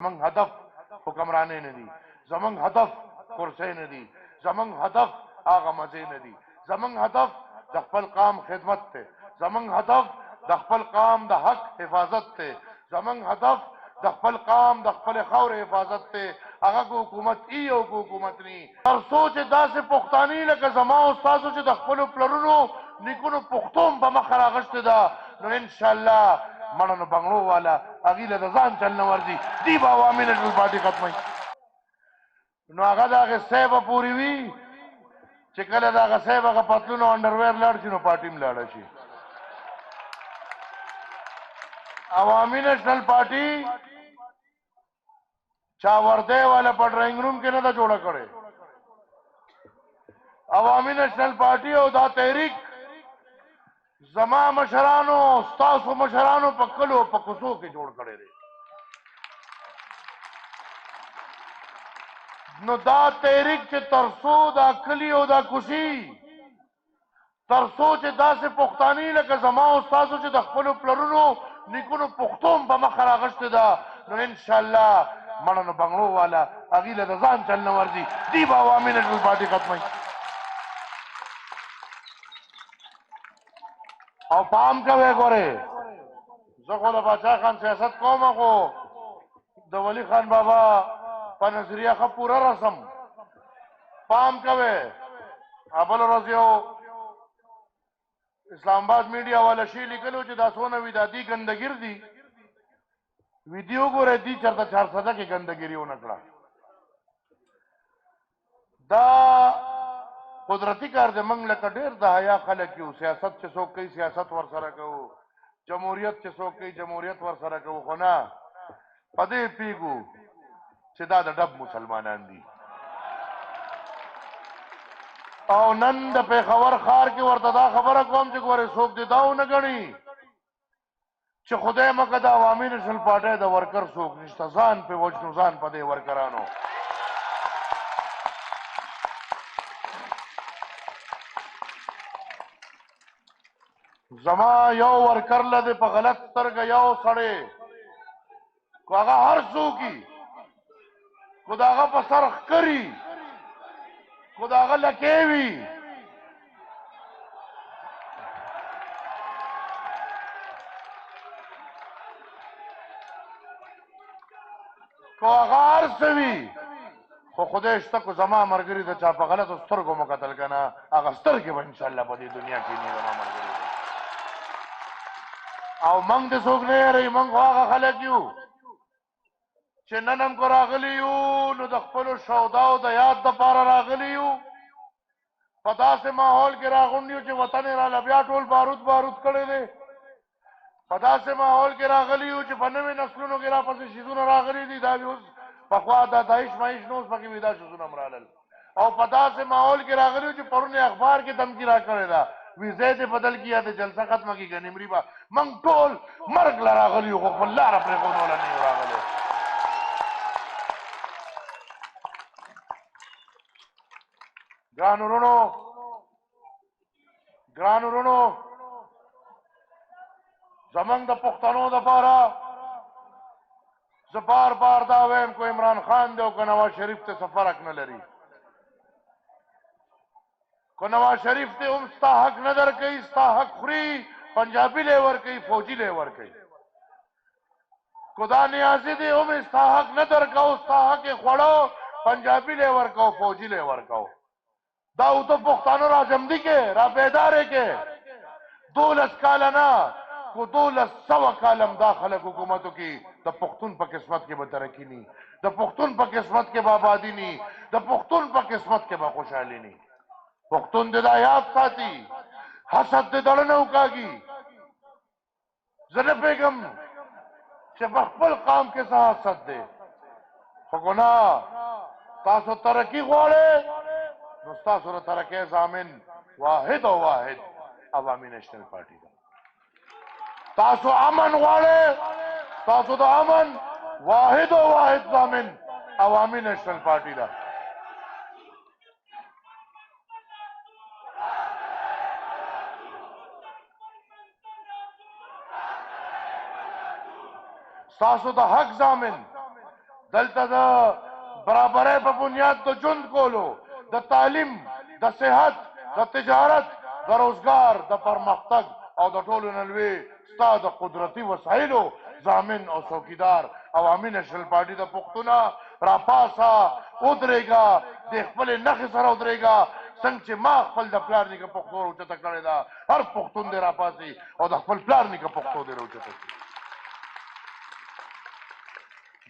زمنګ هدف حکمرانې نه دي، زمنګ هدف کرسۍ نه دي، زمنګ هدف هغه مزې نه دي، زمنګ هدف د خپل قام خدمت ته، زمنګ هدف د خپل قام د حق حفاظت ته، زمنګ هدف د خپل قام د خپل خاور حفاظت ته. هغه کو حکومت ای او کو حکومت نی تر سوچ داسې پښتاني لکه زما او تاسو چې د خپل پلرونو نیکونو پښتوم په مخ راغشته ده، نو ان شاء الله مړنو بنگلو والا اغیله د ځان چل نه ورځي دی به عوامي نېشنل پارټي ختمي. نو هغه د هغې صیب پورې وي چې کله د هغه صیب هغه پتلون او انډرویر لاړ شي نو پارټي هم لاړه شي. عوامي نېشنل پارټي چا ورده والا په ډرایینګ روم کې نه ده جوړه کړې. عوامي نېشنل پارټي او دا تحریک زما مشرانو ستاسو مشرانو په کلو په کوڅو کې جوړ کړی دی. نو دا تحریک چې ترڅو دا کلی او دا کوڅې ترڅو چې داسې پښتاني لکه زما او ستاسو چې د خپلو پلرونو نیکونو پښتوم په مخ راغشتې ده، نو انشاءالله مړنو بنګړو والا هغې له د ځان چل نه ورځي دی به عوامي نېشنل پارټي ختموي. او پام کوئ ګورئ زه خو د باچا خان سیاست کوم خو د ولی خان بابا په نظریه ښه پوره رسم. پام کوئ بله ورځ یو اسلام آباد میډیا والا شی لیکلو چې دا څونه ودادي ګندګیر دي ویډیو ګوره دی چرته 400 کې ګندګیري ونه کړه. دا قدرتی کار دی. موږ لکه ډېر د حیا خلک یو سیاست چې څوک کوي سیاست ورسره کوو، جمهوریت چې څوک کوي جمهوریت ورسره کوو، خو نه په دې پوهېږو چې دا د ډب مسلمانان دي. او نن د پېښور ښار کې ورته دا خبره کوم چې ګورې څوک دې دا ونه ګڼي چې خدای مکه د عوامي نېشنل پارټۍ د ورکر څوک نشته، ځان پې وجنو ځان په دې ورکرانو. زما یو ورکر لده په غلط سترګه یو سړی کو هغه هر څوکي کو د هغه په سر ښکري کو د هغه لکې وي کو هغه هر څه وي خو خدای شته کو زما ملګري د چا په غلطو سترګو مو کتل که نه هغه سترګې به انشاءالله په دې دنیا کې نه زما ملګري. او موږ د څوک نه یېروي، موږ خو هغه خلک یو چې نن هم که راغلي یو نو د خپلو شهداو د یاد دپاره راغلي یو. په داسې ماحول کې راغونډ یو چې وطن یې راله بیا ټول بارود بارود کړی دی. په داسې ماحول کې راغلي یو چې په نوې نسلونو کې راپسې شیزونه راغلي دي. دا اوس پخوا دا داعش مایش نه اوس پکې ویدا شیزونه هم رالل. او په داسې ماحول کې راغلي یو چې پرون یې اخبار کې دمکي را کړې ده ویزه دې بدل کیا د جلسه ختمه کی غنیمري با موږ ټول مرګ لا راغلی خو خپل لار پرې کوونه نه راغلی. ګران ورونو زمونږ د پښتنو دپاره زه بار بار دا وایم کو عمران خان دی او که نواز شریف ته څه فرق نه لري. کو نواز شریف ته هم ستا حق نه درکوي، ستا حق خوري، پنجابي لی ورکوي، فوجي لی ورکوي. کو دا نیازي دی هم ستا حق نه درکو، ستا حق یې خوړو، پنجابي لی ورکو، فوجي لی ورکو. دا او ته پښتانه را جمدي کې را بیدارې کې 12 کاله نه کو 1200 کاله هم دا خلک حکومتو کې د پښتون په قسمت کې به ترقي ني، د پښتون په قسمت کې به آبادي ني، د پښتون په قسمت کې به خوشحالي ني. پښتون دې دا یاد ساتي حسد دې دړه نه وکاږي. زه نه پوهېږم چې په خپل قام کې څه حسد دی، خو ګناه تاسو ترقي غواړئ نو ستاسو د ترقۍ ضامن واحد او واحد عوامي نېشنل پارټي ده. تاسو امن غواړئ تاسو د امن واحد او واحد ضامن عوامي نېشنل پارټي ده. تاسو د حق ضامن دلته د برابرۍ په بنیاد د ژوند کولو، د تعلیم، د صحت، د تجارت، د روزګار، د پرمختګ او د ټولو نه لوی ستا د قدرتي وسایلو ضامن او څوکیدار عوامي نېشنل پارټي د پښتونه راپاسه، ودرېږه، د خپلې نښې سره ودرېږه. څنګه چې ما خپل د پلار نیکه پښتو راوچته کړې ده، هر پښتون دې راپاسي او د خپل پلار نیکه پښتو دې راوچته کړي.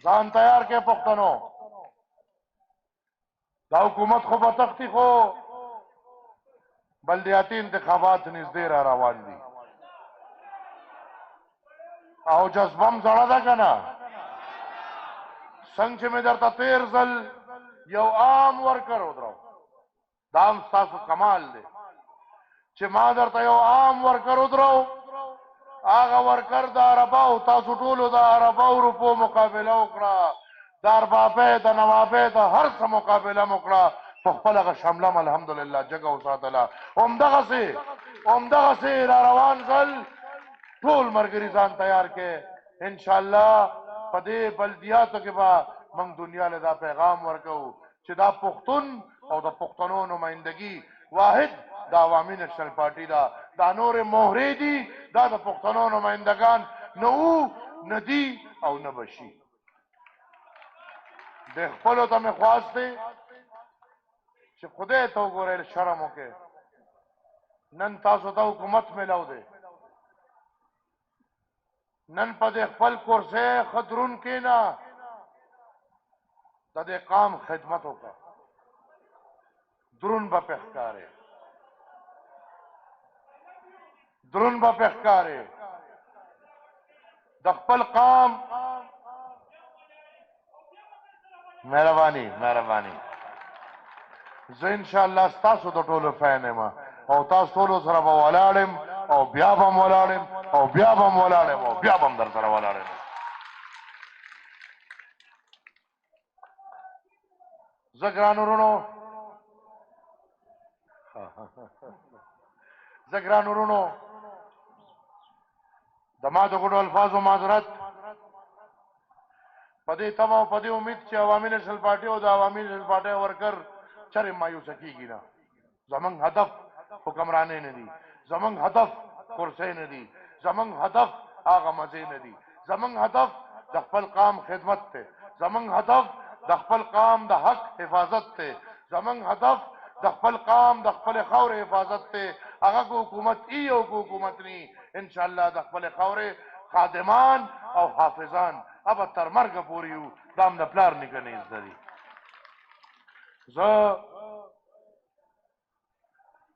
ځان تیار کې پښتنو، دا حکومت خو به تختی، خو بلدیاتي انتخابات نږدې را روان دي او جذبم زړه ده که نه؟ څنګه چې مې درته تېر ځل یو عام ورکر ودرو، دا هم ستاسو کمال دی چې ما درته یو عام ورکر ودرو. هغه ورکر د عرباو، تاسو ټولو د عرباو روپو مقابله وکړه، د اربابۍ، د نوابۍ، د هر څه مقابله مو کړه، په خپل هغه شمله م الحمدلله جګه وساتله. همدغسې را روان ځل ټول ملګري ځان تیار کې، انشاءالله په دې بلدیاتو کې به موږ دنیا له دا پیغام ورکوو چې دا پښتون او د پښتنو نمایندګي واحد د عوامي نېشنل پارټي ده. دا نورې مهرې دي، دا د پښتنو نمایندګان نه وو، نه دي او نه به شي. د خپلو ته مې خواست دی چې خدای ته وګورئ، شرم وکړئ. نن تاسو ته حکومت میلاو دی، نن په دې خپل کرسۍ ښه دروند کښېنه، د دې قام خدمت وکړه، دروند به پې ښکارې، دروند به پې ښکارې. د خپل قام مهرباني زه انشاءالله ستاسو د ټولو فین یم او تاسو ټولو سره به ولاړم او بیا به م ولاړم او بیا به م ولاړم او بیا به م در سره ولاړم. زه ګرانو وروڼو د ما د ګډو الفاظو معذرت په دې تمه او په دې امید چې عوامي نېشنل پارټي او د عوامي نېشنل پارټۍ ورکر چرې مایوسه کېږي نه. زمونږ هدف حکمرانۍ نه دي، زمونږ هدف کرسۍ نه دي، زمونږ هدف هغه مزې نه دي. زمونږ هدف د خپل قام خدمت دی، زمونږ هدف د خپل قام د حق حفاظت دی، زمونږ هدف د خپل قام د خپل خاورې حفاظت دی. هغه که حکومت ای او که حکومت نی، انشاءالله د خپل خاورې خادمان او حافظان ابه تر مرګه پورې یو. دا هم د پلار نیکه نه زده دي. زه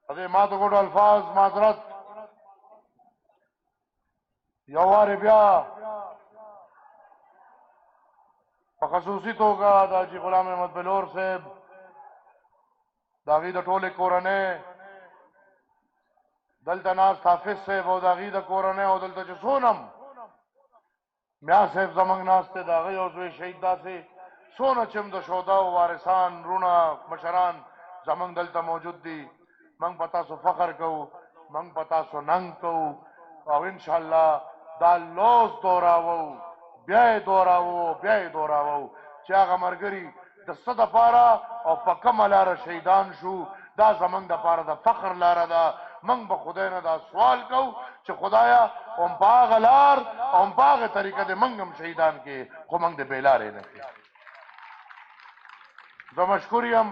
په دې ما د ګډو الفاظ معذرت یو وارې بیا په خصوصي توګه د حاجي غلام احمد بلور صاحب، د هغې د ټولې کورنۍ، دلته ناست حافظ صاحب او د هغې د کورنۍ، او دلته چې څونه میا صاحب زمونږ ناست دی، د هغه یو زوی شهید، داسې څونه چې هم د شهداو وارثان، وروڼه، مشران زمونږ دلته موجود دي. موږ په تاسو فخر کوو، موږ په تاسو ننګ کوو او انشاءالله دا لوز دوراوو، بیا یې دوراوو چې هغه ملګري د څه دپاره او په کومه لاره شهیدان شو. دا زمونږ دپاره د فخر لاره ده. موږ به خدای نه دا سوال کوو چې خدایا هم په هغه لار او هم په هغه طریقه دې موږ هم شهیدان کړې، خو موږ د بې لارې نه کړې. زه مشکور یم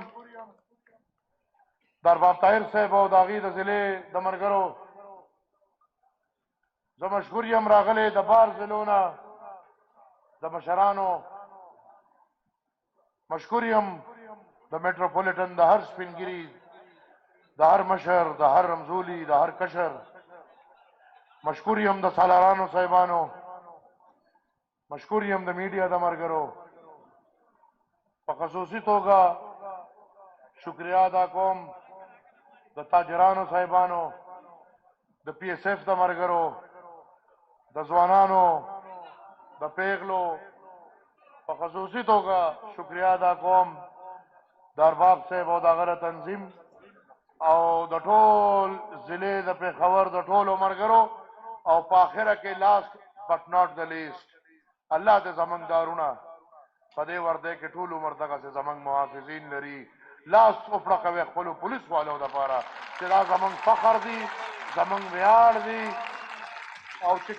د ارباب طاهر صاحب او د هغې د ضلعې د ملګرو، زه مشکور یم راغلی د بار ضلعو نه د مشرانو، مشکور یم د میټروپولیټن د هر سپینګیري، د هر مشر، د هر رمزولي، د هر کشر، مشکور یم د سالارانو صاحبانو، مشکور یم د میډیا د ملګرو. په خصوصي توګه شکریہ ادا کوم د تاجرانو صاحبانو، د پی ایس ایف د ملګرو، د ځوانانو، د پیغلو. په خصوصي توګه شکریہ ادا کوم د ارباب صاحب او د هغه تنظیم او د ټول ضلع د پېښور د ټولو ملګرو. او په آخره کې لاست بټ ناٹ د لیست، الله دې زمونږ دارونه په دې ورده کې ټول عمر دغسې زموږ محافظین لري لاس وپړه کوي خپلو پولیس والو دپاره چې دا زموږ فخر دي زموږ ویاړ دي او چې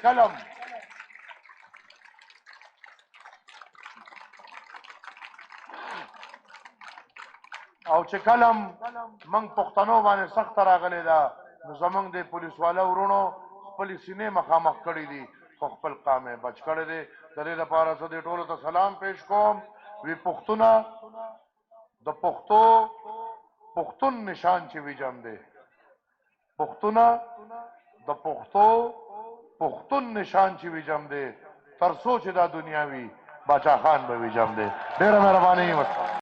کلم موږ پښتنو باندې سخته راغلې ده نو زموږ د پولیس والا ورونو خپلې سینې مخامخ کړي دي خو خپل قام یې بچ کړی دی د دې لپاره زه دې ټولو ته سلام پیش کوم وی پښتونه د پښتون نشان چې ویجام دی پښتونه د پښتون نشان چې ویجام دی تر څو چې دا دنیا وي باچا خان به ویجام دی ډېره مهرباني